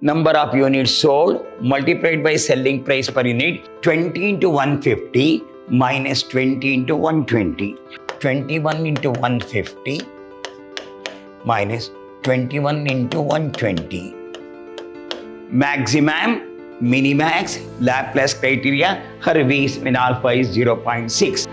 number of units sold multiplied by selling price per unit. 20 into 150 minus 20 into 120. 21 into 150 minus 21 into 120. Maximum, minimax, Laplace criteria, Hervey's when alpha is 0.6.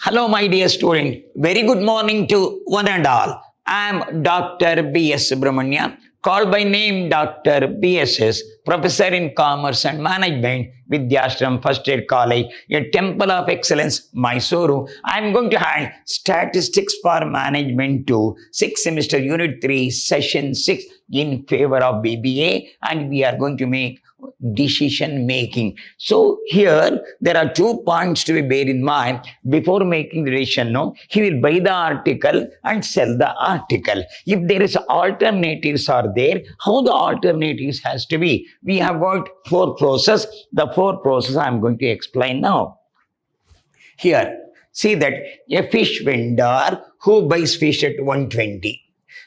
Hello my dear student, very good morning to one and all. I am Dr. B.S. Subramania, called by name Dr. B.S.S., Professor in Commerce and Management, Vidyashram First Aid College, a Temple of Excellence, Mysuru. I am going to have Statistics for Management 2, 6th semester, Unit 3, Session 6 in favor of BBA, and we are going to make decision making. So here there are 2 points to be bear in mind before making the decision. No, he will buy the article and sell the article. If there is alternatives are there, how the alternatives has to be? We have got 4 processes. The 4 processes I am going to explain now. Here, see that a fish vendor who buys fish at 120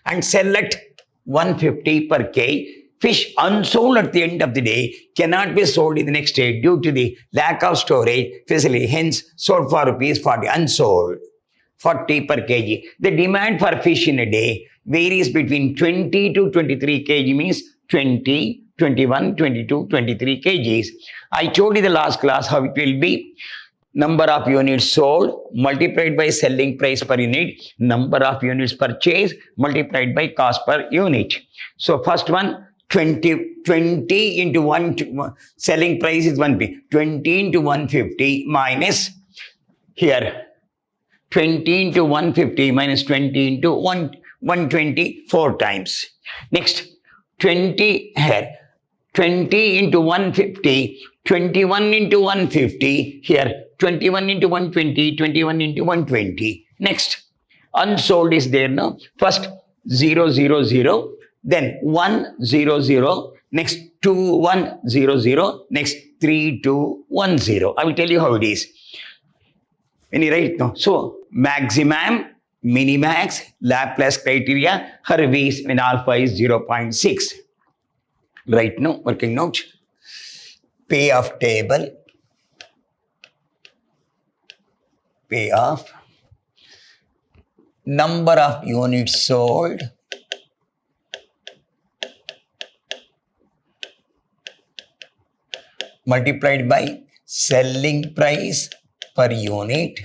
and sell at 150 per kg. Fish unsold at the end of the day cannot be sold in the next day due to the lack of storage facility. Hence, sold for rupees 40, unsold 40 per kg. The demand for fish in a day varies between 20 to 23 kg, means 20, 21, 22, 23 kgs. I told you the last class how it will be. Number of units sold multiplied by selling price per unit, number of units purchased multiplied by cost per unit. So first one, 20 into 1 selling price is 1p. 20 into 150 minus here 20 into 150 minus 20 into 120 4 times. Next 20 here 20 into 150, 21 into 150 here 21 into 120, 21 into 120. Next unsold is there now. First 0 0 0, then 1 0 0, next 2 1 0 0, next 3 2 1 0. I will tell you how it is. When you write now, so maximum, minimax, Laplace criteria, Hervey's when alpha is 0.6. Right now, working note, payoff table, payoff, number of units sold, multiplied by selling price per unit,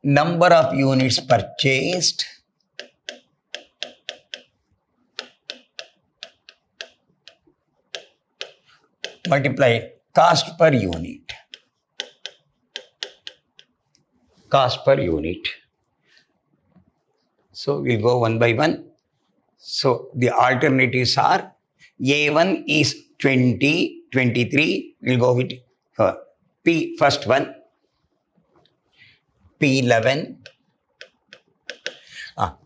number of units purchased, multiplied cost per unit. Cost per unit. So we'll go one by one. So the alternatives are A1 is 20, 23. We'll go with P first one. P11.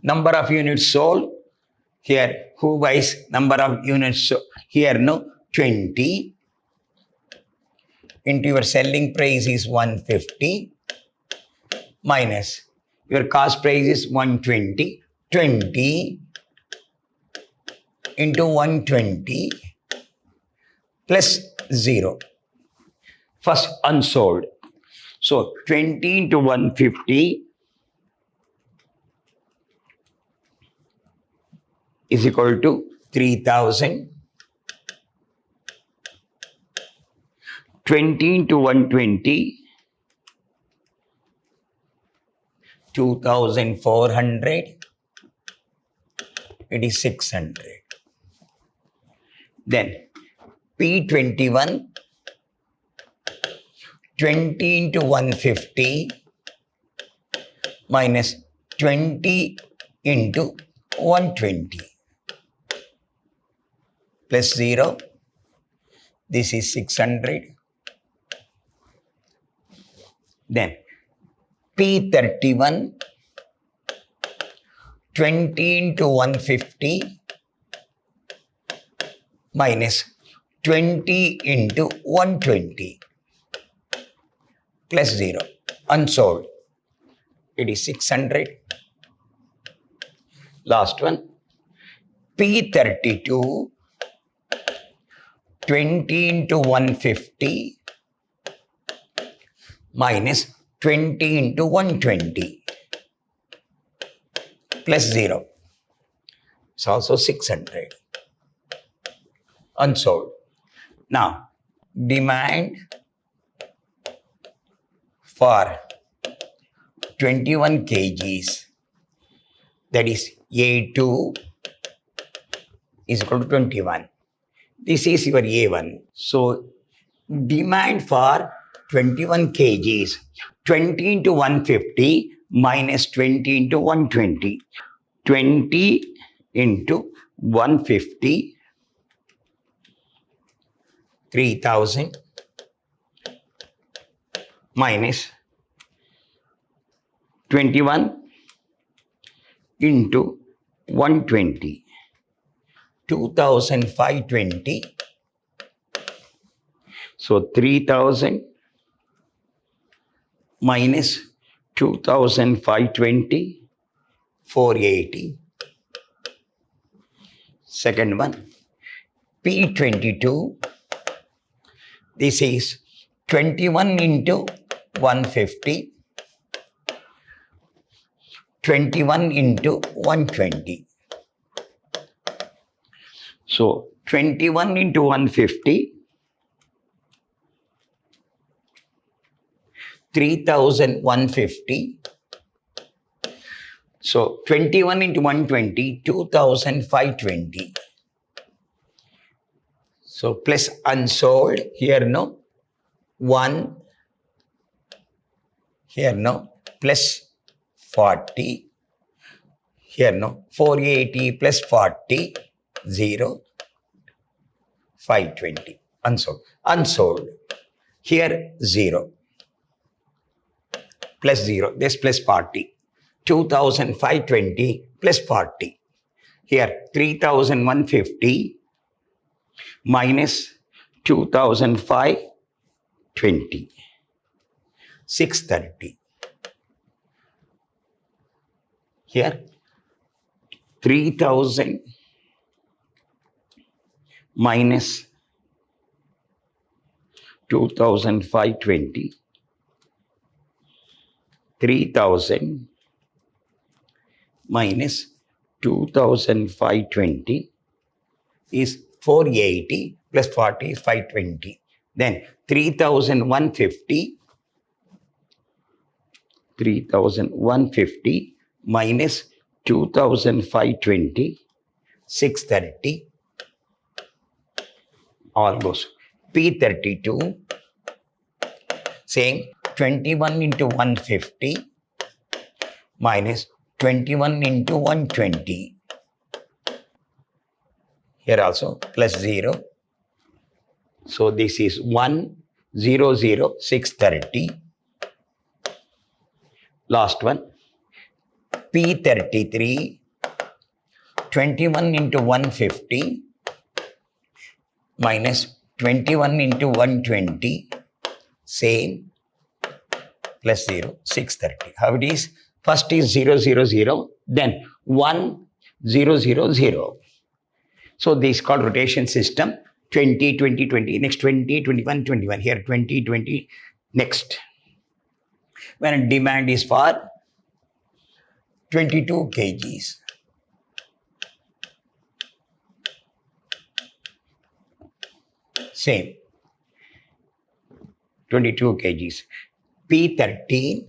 Number of units sold. Here, who buys number of units sold? Here, no, 20. Into your selling price is 150 minus your cost price is 120. 20 into 120 plus 0. First unsold. So 20 into 150 is equal to 3000. 20 into 120, 2400, it is 600. Then P21, 20 into 150 minus 20 into 120 plus 0, this is 600. Then P31, 20 into 150 minus 20 into 120 plus 0, unsold. it is 600. Last one, P32, 20 into 150 minus 20 into 120 plus 0. It's also 600. Unsold. Now, demand for 21 kgs, that is A2 is equal to 21. This is your A1. So, demand for 21 kgs, 20 into 150 minus 20 into 120. 20 into 150, 3000 minus 21 into 120, 2520. So 3000 minus 2520, 480. Second one, P22, this is 21 into 150, 21 into 120. So 21 into 150, 3150. So 21 into 120, 2520. So plus unsold, here no, 1, here no, plus 40, here no, 480 plus 40, 0, 520, unsold. Unsold, here 0, plus 0, this plus 40, 2520 plus 40, here 3150 minus 2520, 630. Here 3000 minus 2520, 3000 minus 2520 is 480 plus 40 is 520. Then 3150, 3150 minus 2520, 630, all goes. P32 saying 21 into 150 minus 21 into 120. Here also plus 0. So this is 1, 0, 0, 630. Last one, P33, 21 into 150 minus 21 into 120, same, plus 0, 630. How it is? First is 0, 0, 0, then 1, 0, 0, 0. So this is called rotation system. 20, 20, 20. Next 20, 21, 21. Here 20, 20. Next. When demand is for 22 kgs. Same. 22 kgs. P13,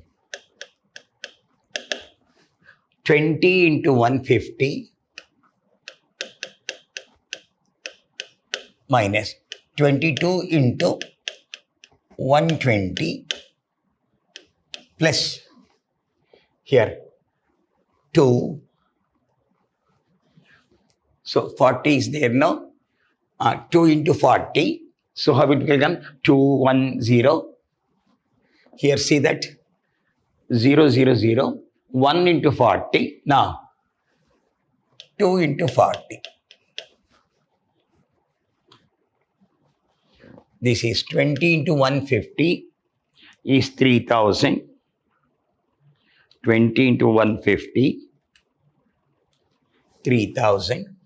20 into 150 minus 22 into 120 plus here 2. So 40 is there now. 2 into 40. So how it will come? 2, 1, 0. Here see that 0, 0, 0. 1 into 40. Now 2 into 40. This is 20 into 150 is 3000. 20 into 150, 3000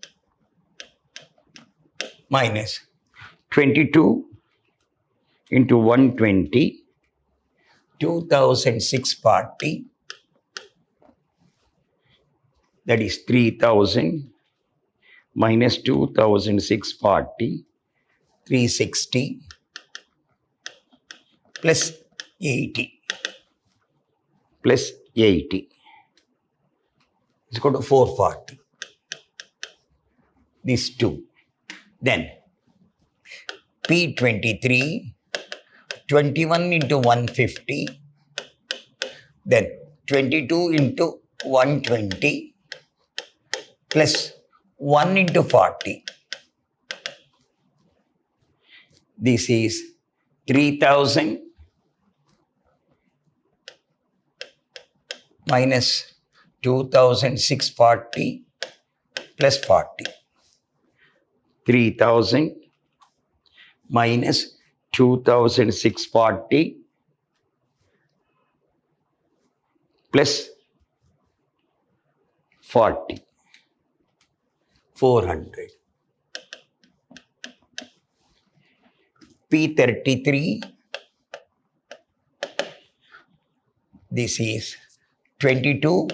minus 22 into 120, 2640, that is 3000 minus 2640, 360 plus 80 plus 80 is equal to 440. These two. Then P23, 21 into 150, then 22 into 120 plus 1 into 40. This is 3000 minus 2640 plus 40. 3000 minus 2640 plus 40. 400. P33, this is 22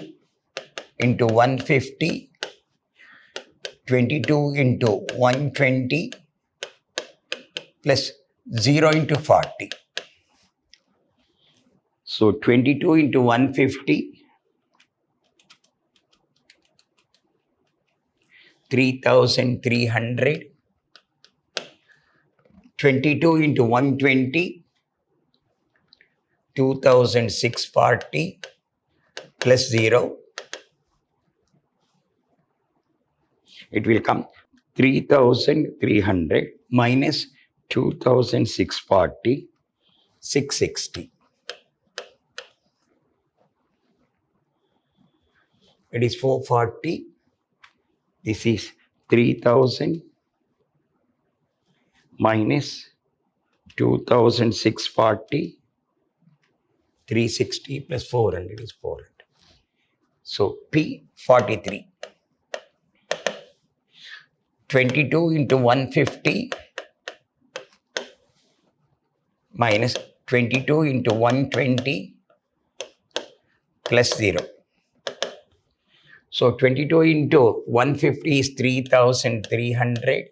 into 150, 22 into 120 plus 0 into 40. So 22 into 150, 3300, 22 into 120, 2640 plus 0. It will come 3300 minus 2640, 660. It is 440. This is 3000 minus 2640, 360 plus 400 is 400. So P43. 22 into 150 minus 22 into 120 plus 0. So 22 into 150 is 3300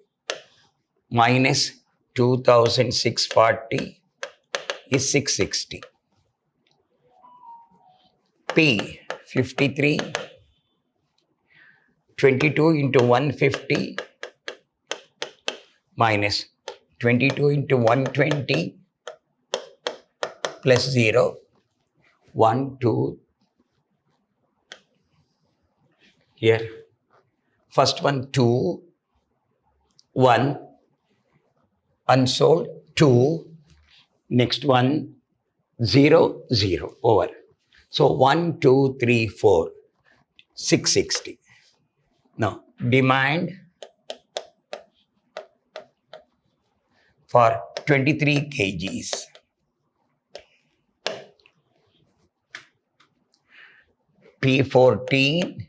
minus 2640 is 660. P53, 22 into 150 minus 22 into 120 plus 0, 1, 2, here. First one 2, 1, unsold 2, next one 0, 0, over. So 1, 2, 3, 4, 660. Now demand for 23 kgs. P14,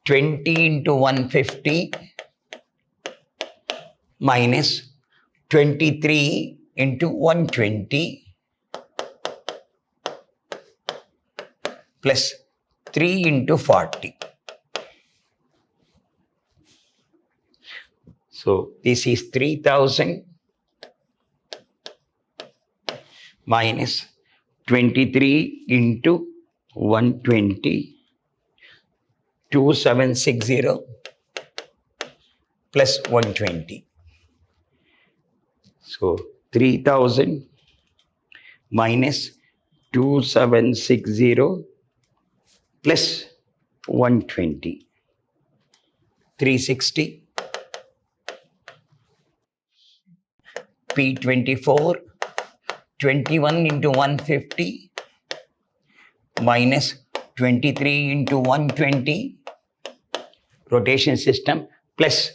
20 into 150 minus 23 into 120 plus 3 into 40. So this is 3000 minus 23 into 120, 2760 plus 120. So 3000 minus 2760 plus 120, 360. P24, 21 into 150 minus 23 into 120, rotation system, plus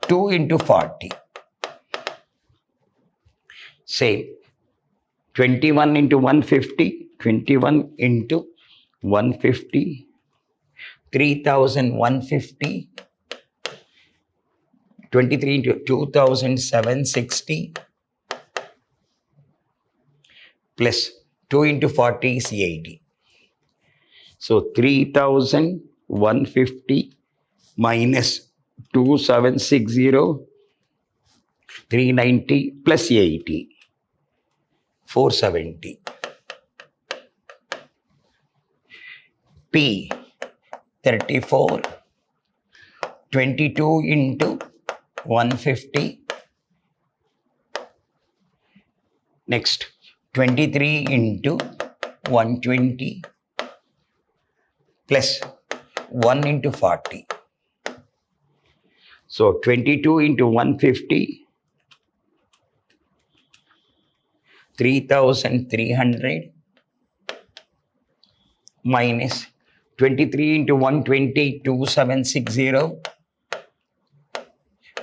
2 into 40. Same, 21 into 150 21 into 150, 3,150, 23 into 2,760 plus 2 into 40 is 80. So 3,150 minus 2,760, 390 plus 80, 470. P 34, 22 into 150. Next 23 into 120 plus 1 into 40. So 22 into 150, 3,300 minus 23 into 120, 2,760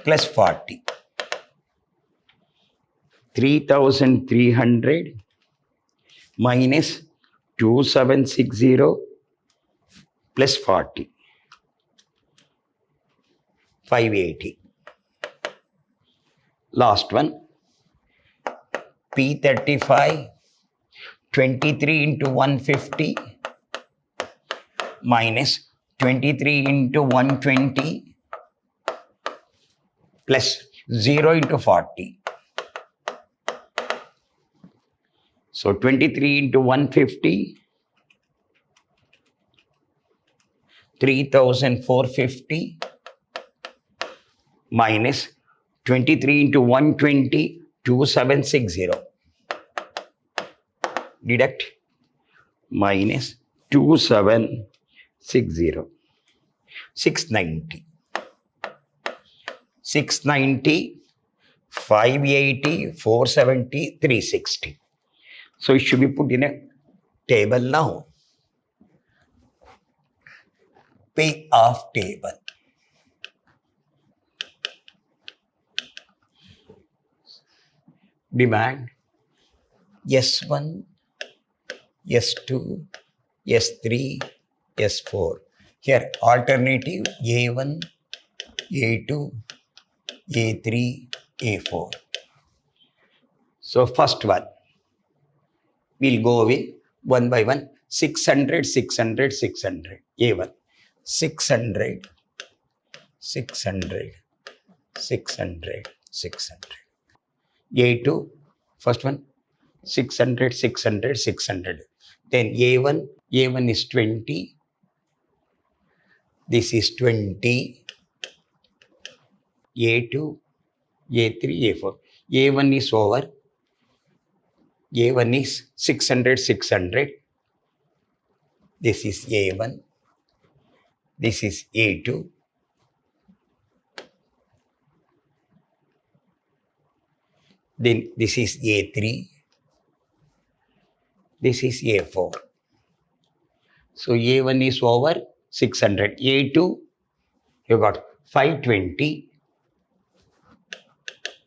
plus 40. 3,300 minus 2,760 plus 40. 580. Last one. P35, 23 into 150 minus 23 into 120 plus 0 into 40. So 23 into 150, 3,450 minus 23 into 120, 2,760. Deduct minus 2,760. 690. 690, 580, 470, 360. So it should be put in a table now. Payoff table. Demand S1, S2, S3, S4. Here alternative A1, A2, A3, A4. So first one, we'll go with one by one. 600, 600, 600. A1, 600, 600, 600, 600. A2, first one, 600, 600, 600. Then A1, A1 is 20. This is 20. A2, A3, A4. A1 is over. A1 is 600, 600. This is A1. This is A2. Then this is A3. This is A4. So A1 is over 600. A2, you got 520.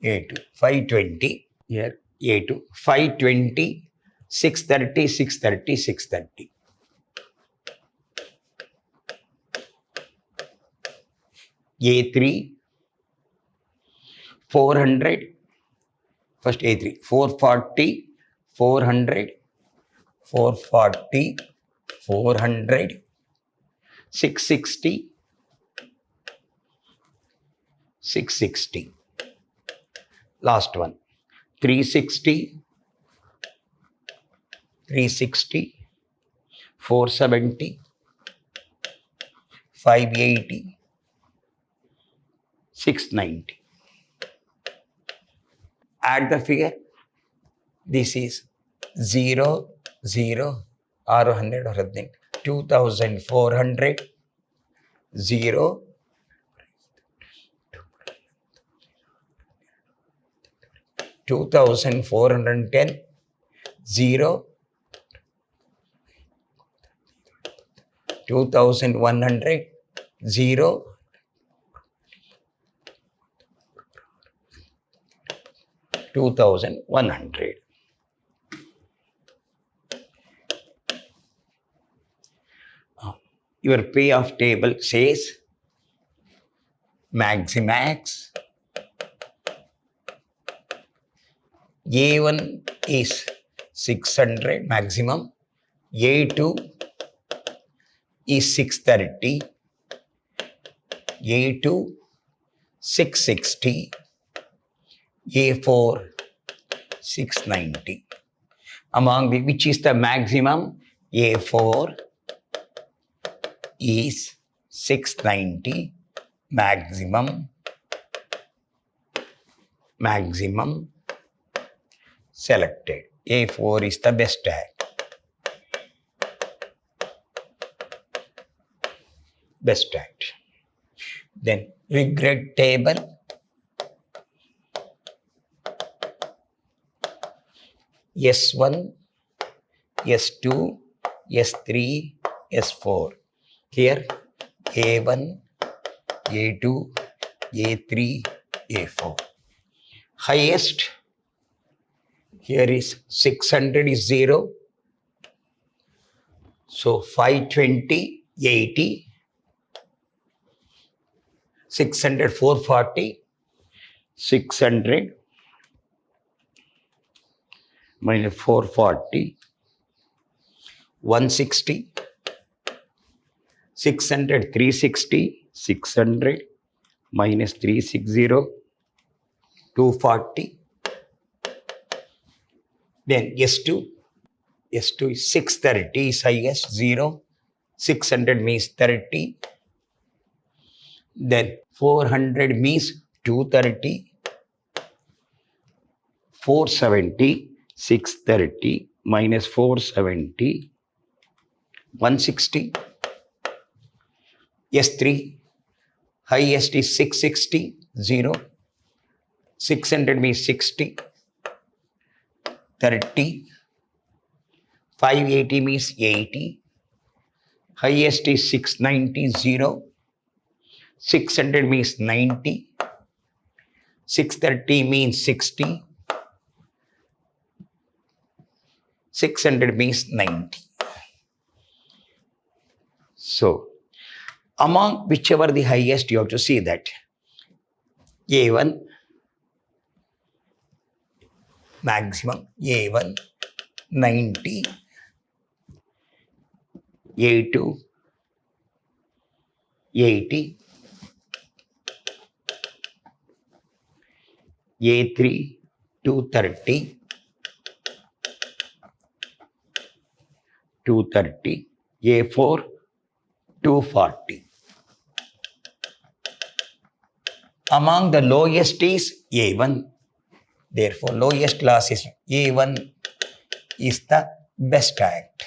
A2, 520. Here, A2, 520, 630, 630, 630. A3, 400. First A3, 440, 400, 440, 400, 660, 660. Last one, 360, 360, 470, 580, 690. Add the figure. This is 0, 0, 600 or 2,400, 0, 2,410, 0, 2,100, 0, 2,100. your payoff table says Maximax. A1 is 600 maximum. A2 is 630. A2 660. A4 690. Among the which is the maximum? A4 is 690 maximum selected. A4 is the best tag. Best tag. Then regret table. S1, S2, S3, S4. Here A1, A2, A3, A4. Highest here is 600 is 0. So 520, 80, 600, 440, 600 minus 440, 160, 600, 360, 600 minus 360, 240. Then S2 is 630 is highest, 0. 600 means 30. Then 400 means 230. 470, 630 minus 470, 160. S3, highest is 660, 0. 600 means 60. 30. 580 means 80. Highest is 690, 0. 600 means 90. 630 means 60. 600 means 90. So, among whichever the highest, you have to see that A1 maximum, A1 90, A2 80, A3 230, 230, A4 240. Among the lowest is A1. Therefore, lowest loss is A1 is the best act.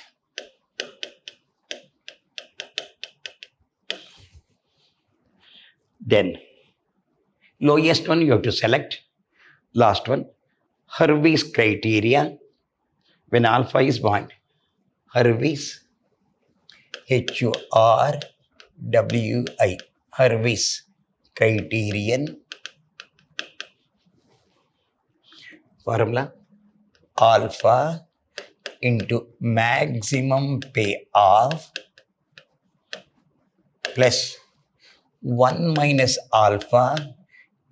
Then, lowest one you have to select. Last one, Hurwitz criteria. When alpha is 1, Hurwitz, H-U-R-W-I, Hurwitz criterion. Formula, alpha into maximum payoff plus 1 minus alpha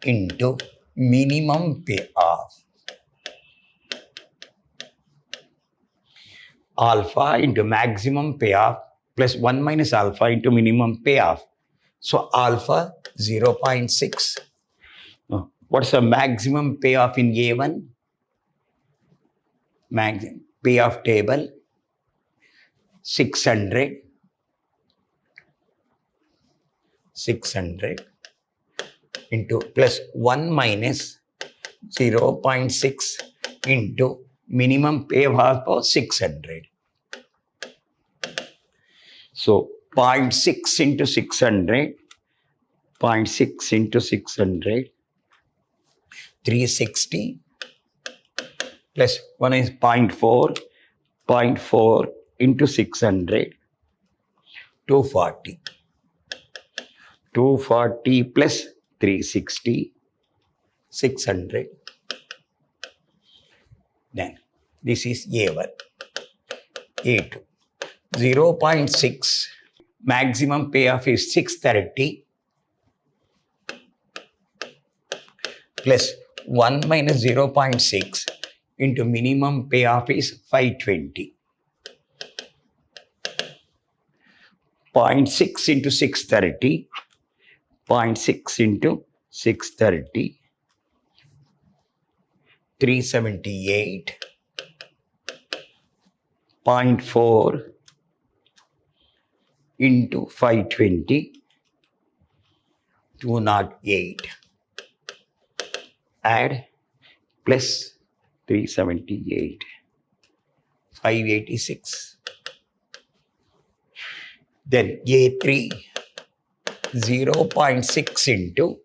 into minimum payoff. Alpha into maximum payoff plus 1 minus alpha into minimum payoff. So alpha 0.6. What's the maximum payoff in A1? Maximum payoff table 600 into plus 1 minus 0.6 into minimum payoff of 600. So 0.6 into 600, 0.6 into 600, 360 plus 1 is 0.4, 0.4 into 600, 240. 240 plus 360, 600. Then this is A1. A2, 0.6 maximum payoff is 630 plus 1 minus 0.6 into minimum payoff is 520. 0.6 into 630, 0.6 into 630, 378, 0.4 into 520, 208. Add plus 378, 586. Then A3, 0.6 into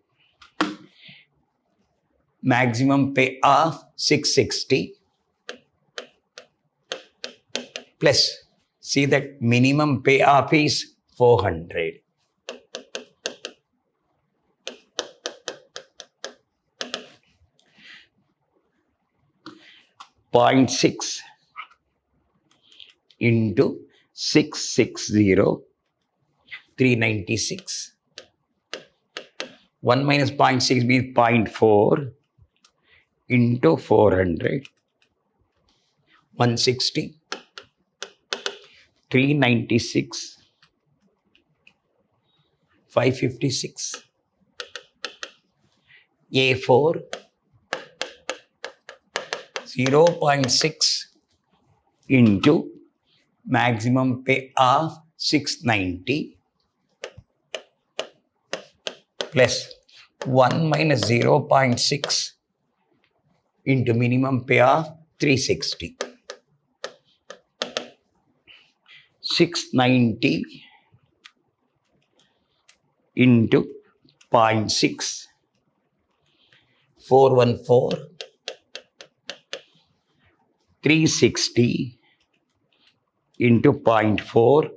maximum pay of 660 plus, see that minimum payoff is 400. Point 6 into 660, 396. 1 minus 0.6 means 0.4 into 400, 160, 396, 556. A4, 0.6 into maximum pay of 690 plus 1 minus 0.6 into minimum pay of 360. 690 into 0.6, 414, 360 into 0.4,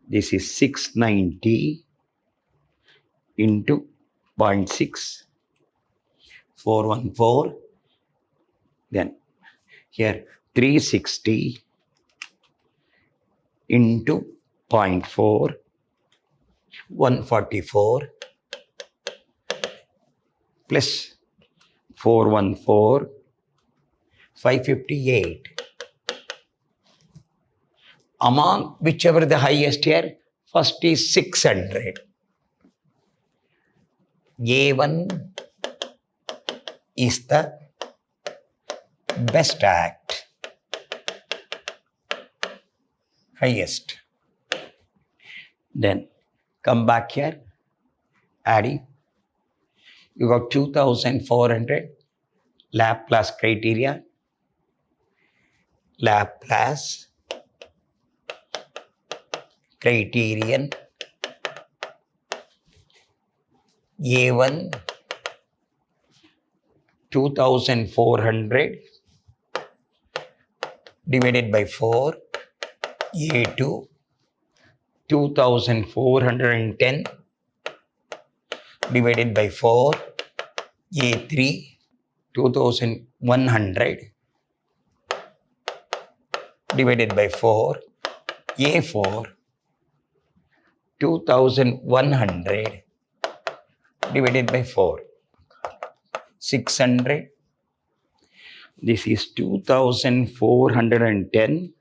this is 690 into 0.6, 414, then here 360 into 0.4, 144 plus 414, 558. Among whichever the highest here, first is 600. A1 is the best act, highest. Then come back here, adding. You got 2400, Laplace criteria, Laplace criterion, A1 2400 divided by 4, A2 2410 divided by 4, A3 2100 divided by 4, A4 2100 divided by 4, 600. This is 2410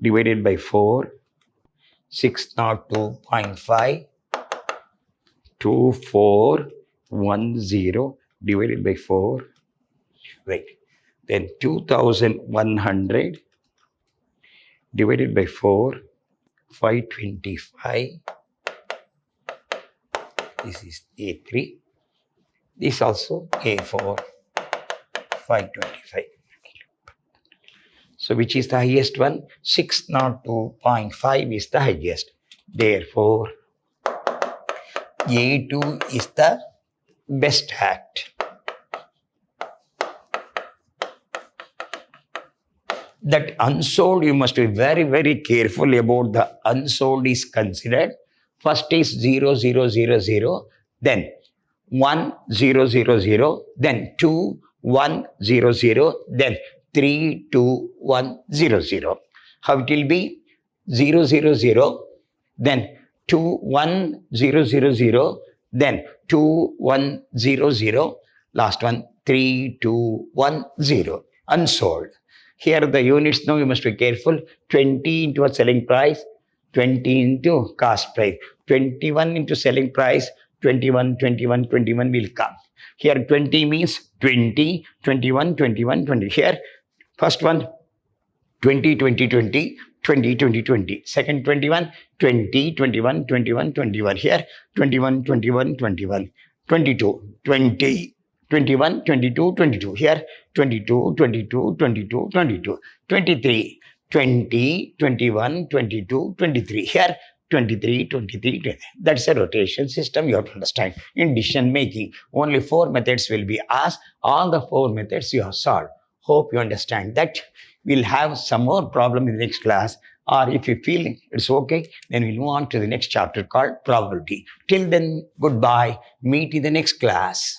divided by 4, 602.5, 2410 divided by 4, right, then 2100 divided by 4, 525, this is A3, this also A4, 525. So which is the highest one? 602.5 is the highest. Therefore, A2 is the best act. That unsold, you must be very, very careful about the unsold is considered. First is 0, 0, 0, 0, then 1, 0, 0, 0, then 2, 1, 0, 0, then 3, 2, 1, 0, 0. How it will be? 0, 0, 0, then 2, 1, 0, 0, 0, then 2, 1, 0, 0, last one 3, 2, 1, 0, unsold. Here the units, now you must be careful. 20 into a selling price, 20 into cost price, 21 into selling price, 21, 21, 21 will come. Here 20 means 20, 21, 21, 20. Here first one 20, 20, 20, 20, 20, 20. Second 21, 20, 21, 21, 21. Here 21, 21, 21, 22, 20, 21, 22, 22. Here 22, 22, 22, 22, 23, 20, 21, 22, 23. Here 23, 23, 20. That's a rotation system you have to understand. In decision making, only 4 methods will be asked. All the 4 methods you have solved. Hope you understand that. We'll have some more problem in the next class, or if you feel it's okay, then we'll move on to the next chapter called probability. Till then, goodbye. Meet in the next class.